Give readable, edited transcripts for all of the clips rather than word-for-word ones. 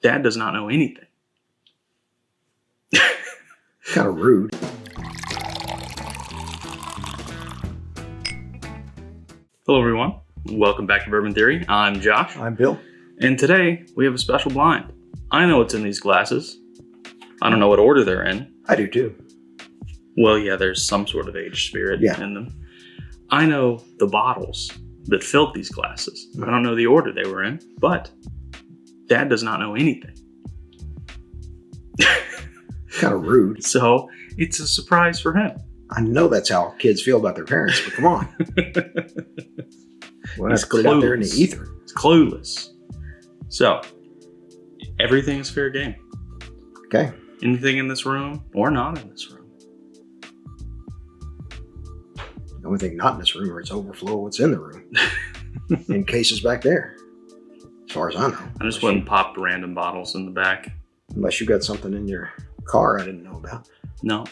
Dad does not know anything. Kind of rude. Hello, everyone. Welcome back to Bourbon Theory. I'm Josh. I'm Bill. And today we have a special blind. I know what's in these glasses. I don't know what order they're in. I do too. Well, yeah, there's some sort of aged spirit in them. I know the bottles that filled these glasses. I don't know the order they were in, but Dad does not know anything. Kind of rude. So it's a surprise for him. I know that's how kids feel about their parents, but come on. Well, let's put it out there in the ether. It's clueless. So everything is fair game. Okay. Anything in this room or not in this room. The only thing not in this room is overflow what's in the room. In cases back there. As far as I know. I just went and popped random bottles in the back. Unless you got something in your car I didn't know about. No.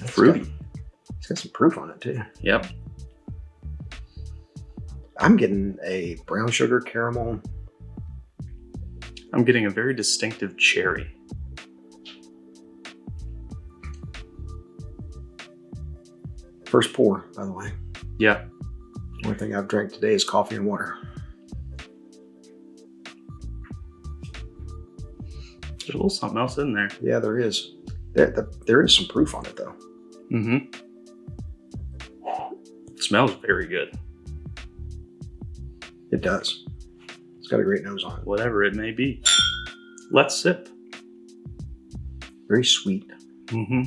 Fruity. It's got some proof on it too. Yep. I'm getting a brown sugar caramel. I'm getting a very distinctive cherry. First pour, by the way. Yeah. The only thing I've drank today is coffee and water. There's a little something else in there. Yeah, there is. There is some proof on it though. Mm-hmm. It smells very good. It does. It's got a great nose on it. Whatever it may be. Let's sip. Very sweet. Mm-hmm.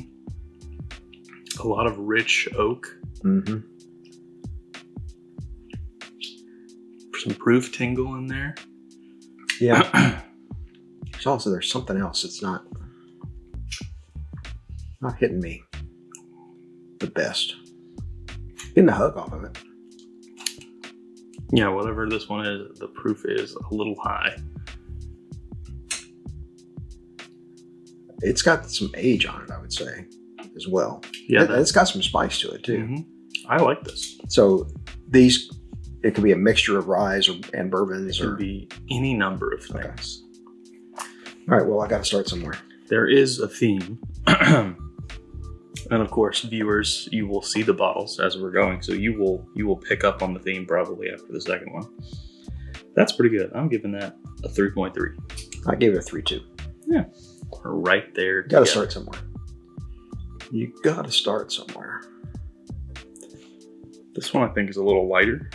A lot of rich oak. Mm-hmm. Some proof tingle in there. Yeah. There's something else that's not hitting me the best. Getting the hug off of it. Yeah, whatever this one is, the proof is a little high. It's got some age on it, I would say, as well. Yeah, it's got some spice to it too. Mm-hmm. I like this. So it could be a mixture of rye and bourbons. It could be any number of things. Okay. All right, well, I got to start somewhere. There is a theme. And of course, viewers, you will see the bottles as we're going, so you will pick up on the theme probably after the second one. That's pretty good. I'm giving that a 3.3. I gave it a 3.2. Yeah, we're right there. Got to start somewhere. You got to start somewhere. This one I think is a little lighter.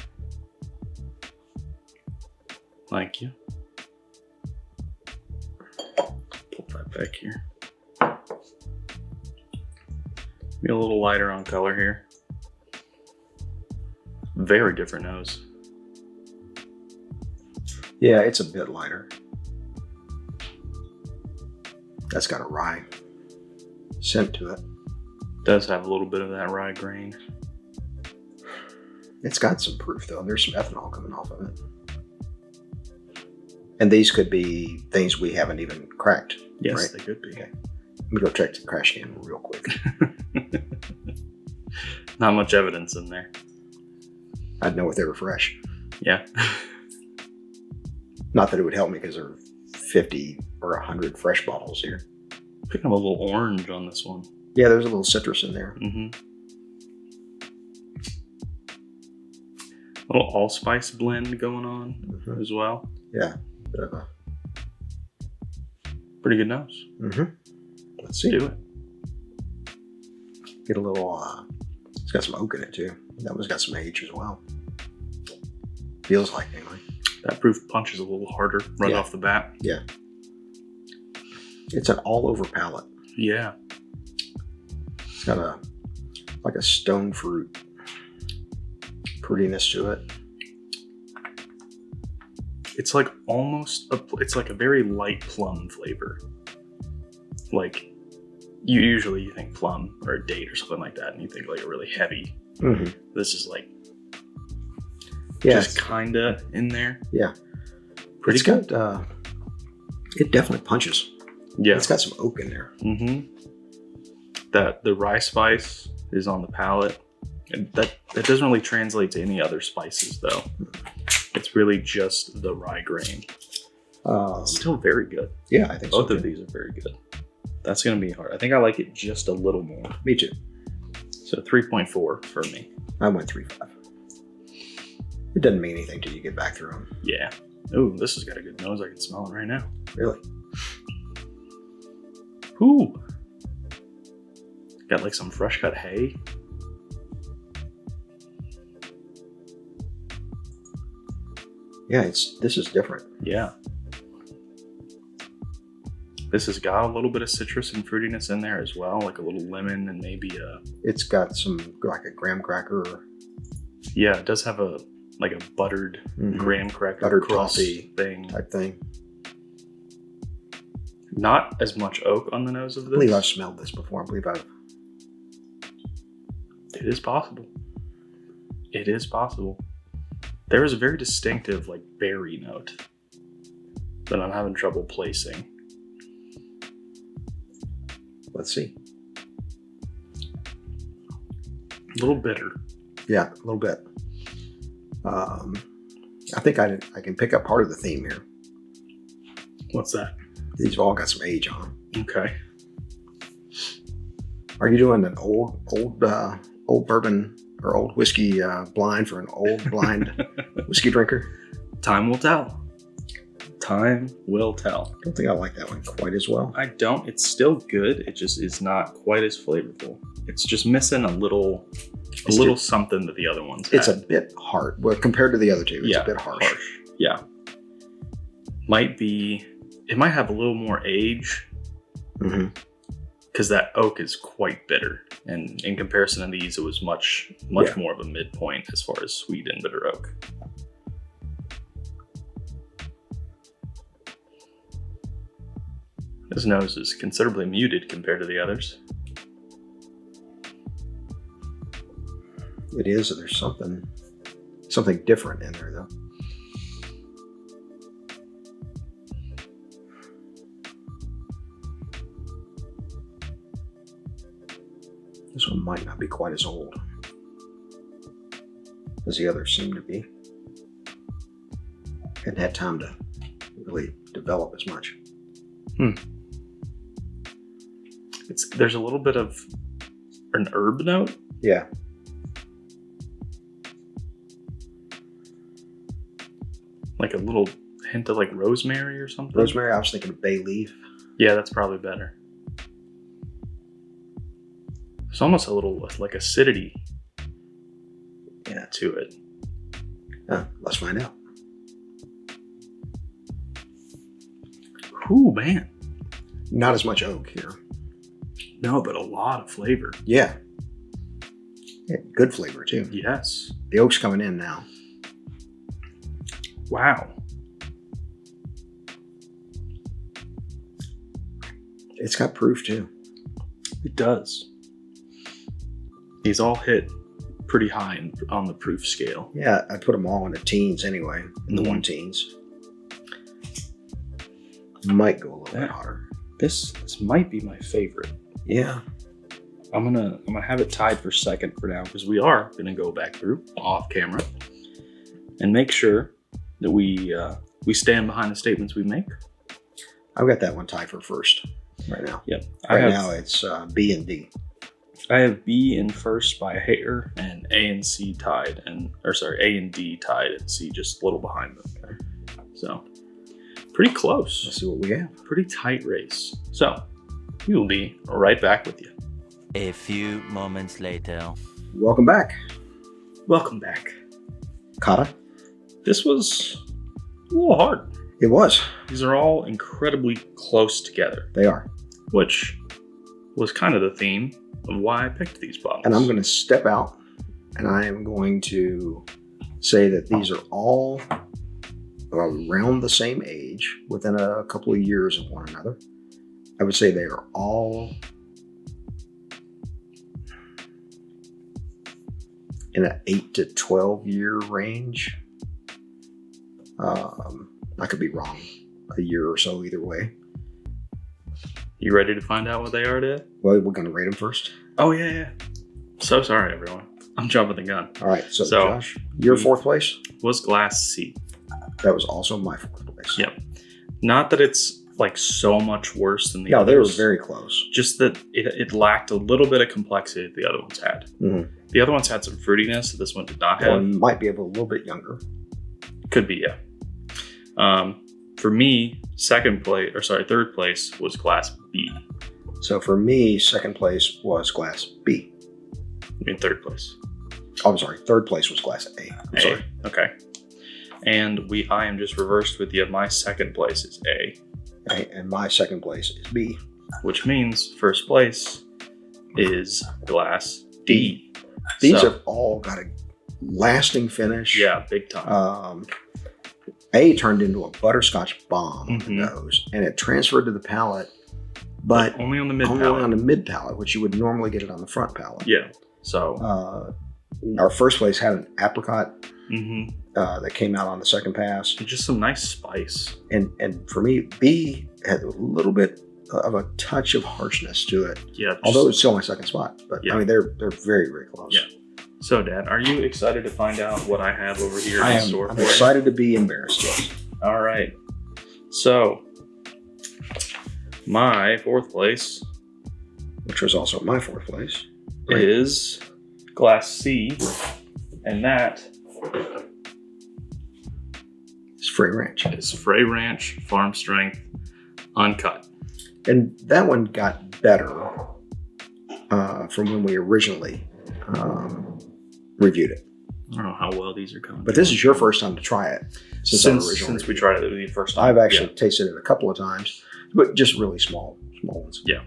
Thank you. Pull that back here. Be a little lighter on color here. Very different nose. Yeah, it's a bit lighter. That's got a rye scent to it. Does have a little bit of that rye grain. It's got some proof though. There's some ethanol coming off of it. And these could be things we haven't even cracked. Yes, right? They could be. Okay. Let me go check the crash can real quick. Not much evidence in there. I'd know if they were fresh. Yeah. Not that it would help me because there are 50 or 100 fresh bottles here. Picking up a little orange on this one. Yeah, there's a little citrus in there. Mm-hmm. A little allspice blend going on as well. Yeah, bit of a pretty good nose. Mm-hmm. Let's see. Do it. Get a little, it's got some oak in it too. That one's got some age as well. Feels like anyway. That proof punches a little harder right off the bat. Yeah. It's an all over palate. Yeah. It's got like a stone fruit prettiness to it. It's like it's like a very light plum flavor. Like usually you think plum or a date or something like that, and you think like a really heavy. Mm-hmm. This is like just kinda in there. Yeah. Pretty it's good. Got, it definitely punches. Yeah. It's got some oak in there. Mm-hmm. That the rye spice is on the palate. And that doesn't really translate to any other spices though. It's really just the rye grain. Still very good. Yeah, I think Both so. of these are very good. That's going to be hard. I think I like it just a little more. Me too. So 3.4 for me. I went 3.5. It doesn't mean anything till you get back through them. Yeah. Ooh, this has got a good nose. I can smell it right now. Really? Ooh. Got like some fresh cut hay. Yeah, this is different. Yeah. This has got a little bit of citrus and fruitiness in there as well, like a little lemon and maybe It's got some like a graham cracker. yeah, it does have a buttered graham cracker Buttered crust toffee thing. type thing. Not as much oak on the nose of I this. believe I've smelled this before. I believe I've. It is possible. It is possible. There is a very distinctive like berry note that I'm having trouble placing. Let's see. A little bitter. Yeah, a little bit. I think I can pick up part of the theme here. What's that? These have all got some age on them. Okay. Are you doing an old bourbon or old whiskey blind for an old blind whiskey drinker? Time will tell. Time will tell. I don't think I like that one quite as well. I don't. It's still good. It just is not quite as flavorful. It's just missing a little something that the other ones had. It's a bit hard. Well, compared to the other two, it's a bit harsh. Yeah. It might have a little more age because that oak is quite bitter. And in comparison to these, it was much more of a midpoint as far as sweet and bitter oak. His nose is considerably muted compared to the others. It is. There's something different in there, though. This one might not be quite as old as the others seem to be. Hadn't had time to really develop as much. There's a little bit of an herb note. Yeah. Like a little hint of like rosemary or something. Rosemary, I was thinking of bay leaf. Yeah, that's probably better. There's almost a little like acidity to it. Let's find out. Ooh, man. Not as much oak here. No, but a lot of flavor. Yeah. Good flavor, too. Yes. The oak's coming in now. Wow. It's got proof, too. It does. These all hit pretty high on the proof scale. Yeah, I put them all in the teens anyway, in the 1-teens. Might go a little bit hotter. This might be my favorite. Yeah. I'm gonna have it tied for second for now because we are gonna go back through off camera and make sure that we stand behind the statements we make. I've got that one tied for first right now. Yep. Right now it's B and D. I have B in first by a hair and A and C tied, A and D tied and C just a little behind them. Okay. So pretty close. Let's see what we have. Pretty tight race. So we will be right back with you. A few moments later. Welcome back. Welcome back. Kata. This was a little hard. It was. These are all incredibly close together, They are. which was kind of the theme of why I picked these bottles. And I'm going to step out and I am going to say that these are all around the same age, within a couple of years of one another. I would say they are all in an 8 to 12 year range. I could be wrong a year or so either way. You ready to find out what they are today? Well, we're going to rate them first. Oh, yeah. So sorry, everyone. I'm jumping the gun. All right. So, So, Josh, your fourth place? Was Glass C. That was also my fourth place. Yep. Not that it's like so much worse than the No, others. they were very close. Just that it lacked a little bit of complexity that the other ones had. Mm-hmm. The other ones had some fruitiness that this one did not Or have. might be a little bit younger. Could be, yeah. For me, third place was Glass B. So for me, second place was Glass B. I mean, third place. Oh, I'm sorry. Third place was Glass A. I'm sorry. Okay. And I am just reversed with you. My second place is A, Okay, and my second place is B. which means first place is Glass D. These So, have all got a lasting finish. yeah, big time. A turned into a butterscotch bomb on the Mhm. nose, and it transferred to the palate, but only on the mid only palate. on the mid palate, which you would normally get it on the front palate. Yeah. So, Our first place had an apricot mhm. that came out on the second pass, Just some nice spice. and for me, B had a little bit of a touch of harshness to it. Yeah. Although it's still my second spot, but Yeah. I mean they're very, very close. Yeah. So, Dad, are you excited to find out what I have over here I in am. store I'm for you? excited to be embarrassed. Yes. All right. So, my fourth place Which was also my fourth place. is Glass C, and that It's Frey Ranch, is Frey Ranch Farm Strength Uncut. and that one got better from when we originally reviewed it. I don't know how well these are coming. But this is your first time to try it since our original since we review. tried it the first time. I've actually tasted it a couple of times, but just really small ones. Yeah.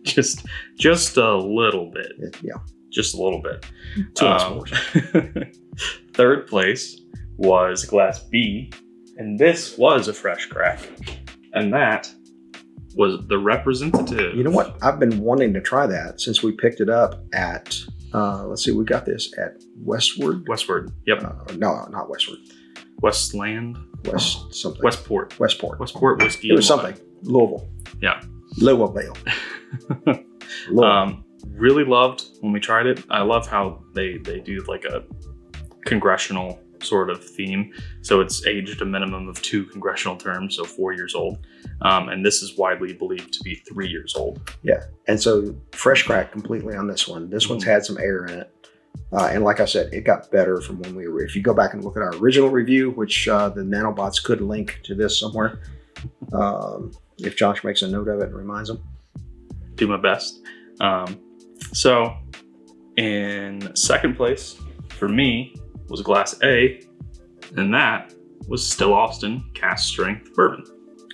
just a little bit. Yeah, Just a little bit. 2 ounce pours. Third place was Glass B, and this was a fresh crack. And that was the representative. You know what? I've been wanting to try that since we picked it up at. Let's see, we got this at Westward. Westward. Yep. No, not Westward. Westland. West something. Westport. Westport. Westport whiskey. It was and wine. something. Louisville. Yeah. Louisville. Really loved when we tried it. I love how they do like a congressional sort of theme. So it's aged a minimum of 2 congressional terms, so 4 years old. And this is widely believed to be 3 years old. Yeah. And so fresh crack completely on this one. This one's had some air in it. And like I said, it got better from when we were. If you go back and look at our original review, which the nanobots could link to this somewhere, if Josh makes a note of it and reminds them. Do my best. So in second place for me was Glass A, and that was Still Austin Cask Strength Bourbon.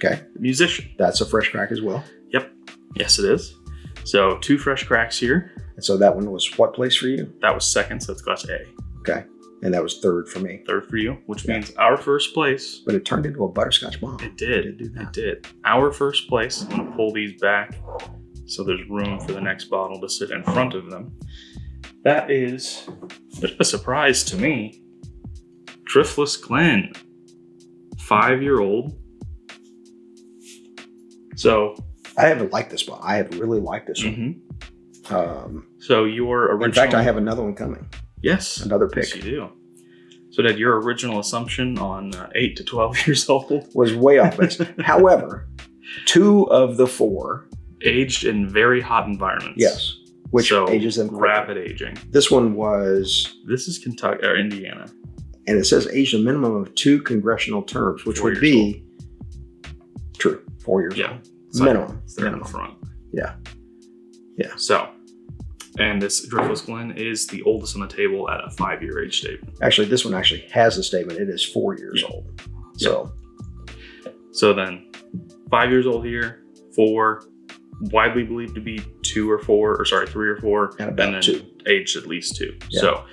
Okay. Musician. That's a fresh crack as well. Yep. Yes, it is. So 2 fresh cracks here. And so that one was what place for you? That was second, so that's Glass A. Okay. And that was third for me. Third for you, which means our first place. But it turned into a butterscotch bomb. It did. It did do that. It did. Our first place. I'm going to pull these back so there's room for the next bottle to sit in front of them. That is a bit of a surprise to me. Driftless Glen. 5-year-old. So. I haven't liked this one. I have really liked this one. So your original. In fact, I have another one coming. Yes. Another pick. Yes, you do. So Dad, your original assumption on 8 to 12 years old Was way off base. However, 2 of the 4, aged in very hot environments. yes, which so ages them quicker. rapid aging. This one was, This is Kentucky or Indiana. and it says aged a minimum of 2 congressional terms, which 4 would years be true, 4 years Yeah. old. It's like- Minimum. it's there in the Minimum. front. Yeah. Yeah. So, and this Driftless Glen is the oldest on the table at a 5-year age statement. Actually, this one actually has a statement. It is 4 years Yeah. old. So, So then, 5 years old here, 4, widely believed to be 3 or 4, And about then 2. aged at least 2. Yeah. So,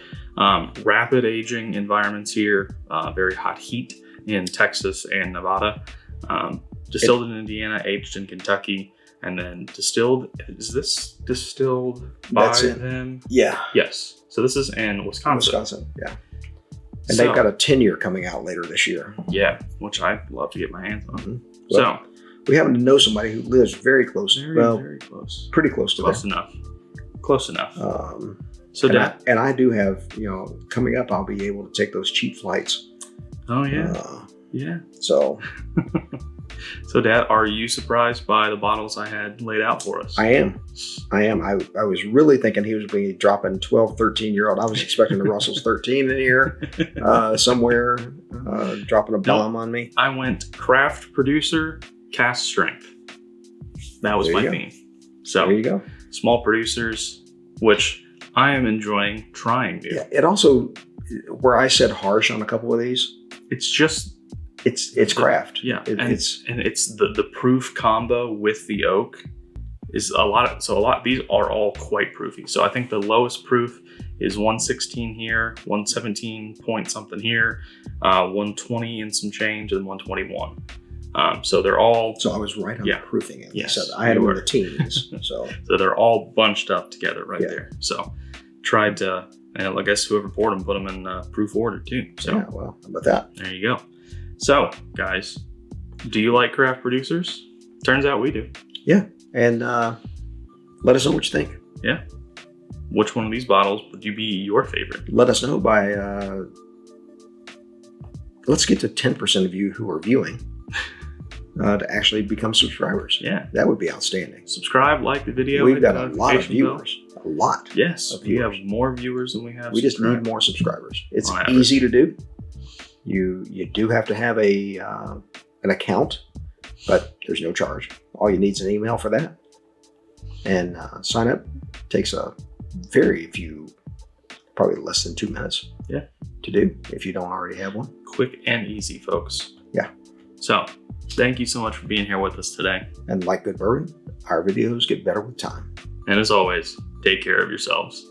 rapid aging environments here, very hot heat in Texas and Nevada. Distilled in Indiana, aged in Kentucky, and then distilled. Is this distilled by That's in- them? yeah, Yes. So this is in Wisconsin. yeah. And So- they've got a 10-year coming out later this year. Yeah, which I'd love to get my hands on. Mhm. So We happen to know somebody who lives very close, very, well, very close. pretty close to Close there. enough. Close enough. So Dad, And I do have, coming up, I'll be able to take those cheap flights. oh yeah, yeah. So So Dad, are you surprised by the bottles I had laid out for us? I am. I was really thinking he was be dropping 12, 13-year-old. I was expecting the Russell's 13 in here somewhere, dropping a bomb on me. I went craft producer, cask strength. That was There my you go. theme. So There you go. small producers, which I am enjoying trying new. Yeah, it also, where I said harsh on a couple of these, It's just it's craft. yeah, It's it's the proof combo with the oak is a lot. These are all quite proofy. So I think the lowest proof is 116 here, 117 point something here, 120 and some change, and 121. So they're all so I was right on Yeah. proofing it. Yes, So I had them you in were. the teens. So so they're all bunched up together right Yeah. there. So tried to, and I guess whoever poured them put them in proof order too. So yeah, well, how about that? there you go. So guys, do you like craft producers? Turns out we do. And let us know what you think. Which one of these bottles would you be your favorite? Let us know by, let's get to 10% of you who are viewing to actually become subscribers. Yeah. That would be outstanding. Subscribe, like the video. We've hit got the a lot of notification bell. viewers. A lot. Yes, of we have viewers. more viewers than we have. We just need subscribed. more subscribers. It's On average. easy to do. You do have to have an account, but there's no charge. All you need is an email for that. And sign up takes probably less than 2 minutes. Yeah. To do if you don't already have one. Quick and easy, folks. Yeah. So, thank you so much for being here with us today. And like good bourbon, our videos get better with time. And as always, take care of yourselves.